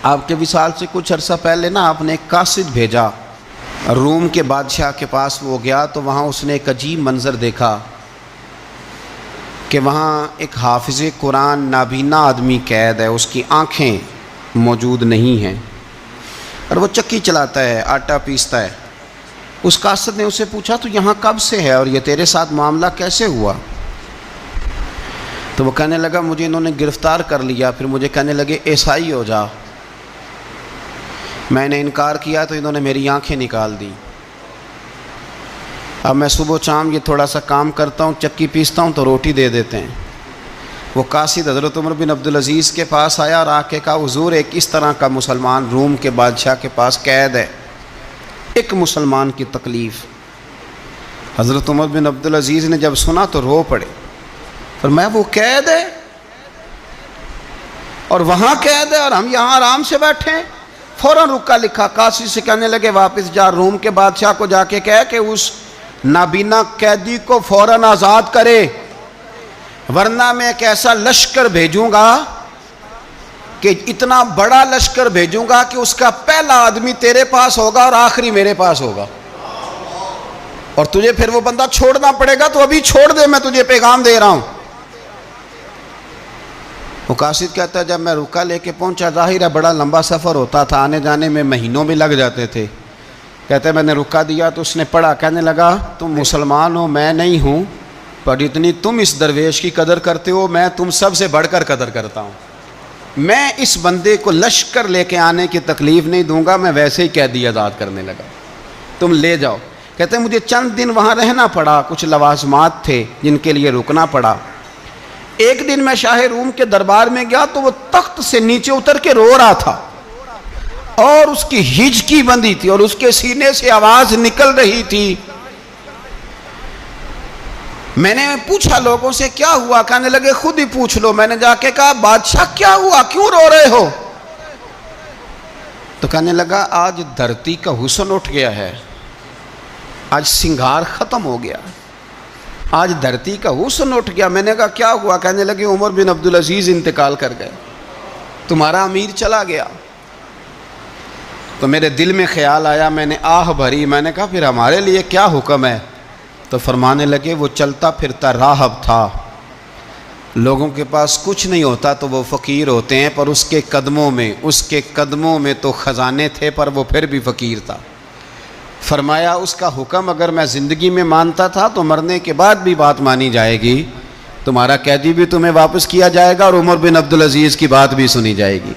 آپ کے وصال سے کچھ عرصہ پہلے نا آپ نے ایک قاصد بھیجا روم کے بادشاہ کے پاس. وہ گیا تو وہاں اس نے ایک عجیب منظر دیکھا کہ وہاں ایک حافظ قرآن نابینا آدمی قید ہے، اس کی آنکھیں موجود نہیں ہیں اور وہ چکی چلاتا ہے، آٹا پیستا ہے. اس قاصد نے اسے پوچھا تو یہاں کب سے ہے اور یہ تیرے ساتھ معاملہ کیسے ہوا؟ تو وہ کہنے لگا مجھے انہوں نے گرفتار کر لیا، پھر مجھے کہنے لگے عیسائی ہو جا. میں نے انکار کیا تو انہوں نے میری آنکھیں نکال دی. اب میں صبح شام یہ تھوڑا سا کام کرتا ہوں، چکی پیستا ہوں تو روٹی دے دیتے ہیں. وہ قاصد حضرت عمر بن عبدالعزیز کے پاس آیا اور آ کے کہا حضور ایک اس طرح کا مسلمان روم کے بادشاہ کے پاس قید ہے، ایک مسلمان کی تکلیف. حضرت عمر بن عبدالعزیز نے جب سنا تو رو پڑے، فرمایا وہ قید ہے اور وہاں قید ہے اور ہم یہاں آرام سے بیٹھے ہیں. فوراً رکا لکھا قاصد سے کہنے لگے واپس جا روم کے بادشاہ کو جا کے کہہ کہ اس نابینا قیدی کو فوراً آزاد کرے، ورنہ میں ایک ایسا لشکر بھیجوں گا کہ اتنا بڑا لشکر بھیجوں گا کہ اس کا پہلا آدمی تیرے پاس ہوگا اور آخری میرے پاس ہوگا، اور تجھے پھر وہ بندہ چھوڑنا پڑے گا. تو ابھی چھوڑ دے، میں تجھے پیغام دے رہا ہوں. وہ قاصد کہتا ہے جب میں رکا لے کے پہنچا، ظاہر ہے بڑا لمبا سفر ہوتا تھا، آنے جانے میں مہینوں بھی لگ جاتے تھے. کہتے ہیں میں نے رکا دیا تو اس نے پڑھا، کہنے لگا تم مسلمان ہو میں نہیں ہوں، پر اتنی تم اس درویش کی قدر کرتے ہو میں تم سب سے بڑھ کر قدر کرتا ہوں. میں اس بندے کو لشکر لے کے آنے کی تکلیف نہیں دوں گا، میں ویسے ہی قیدی آزاد کرنے لگا، تم لے جاؤ. کہتے ہیں مجھے چند دن وہاں رہنا پڑا، کچھ لوازمات تھے جن کے لیے رکنا پڑا. ایک دن میں شاہ روم کے دربار میں گیا تو وہ تخت سے نیچے اتر کے رو رہا تھا اور اس کی ہچکی بندھی تھی اور اس کے سینے سے آواز نکل رہی تھی. میں نے پوچھا لوگوں سے کیا ہوا؟ کہنے لگے خود ہی پوچھ لو. میں نے جا کے کہا بادشاہ کیا ہوا، کیوں رو رہے ہو؟ تو کہنے لگا آج دھرتی کا حسن اٹھ گیا ہے، آج سنگار ختم ہو گیا، آج دھرتی کا حسن اٹھ گیا. میں نے کہا کیا ہوا؟ کہنے لگے عمر بن عبدالعزیز انتقال کر گئے، تمہارا امیر چلا گیا. تو میرے دل میں خیال آیا، میں نے آہ بھری. میں نے کہا پھر ہمارے لیے کیا حکم ہے؟ تو فرمانے لگے وہ چلتا پھرتا راہب تھا، لوگوں کے پاس کچھ نہیں ہوتا تو وہ فقیر ہوتے ہیں، پر اس کے قدموں میں تو خزانے تھے، پر وہ پھر بھی فقیر تھا. فرمایا اس کا حکم اگر میں زندگی میں مانتا تھا تو مرنے کے بعد بھی بات مانی جائے گی، تمہارا قیدی بھی تمہیں واپس کیا جائے گا اور عمر بن عبدالعزیز کی بات بھی سنی جائے گی.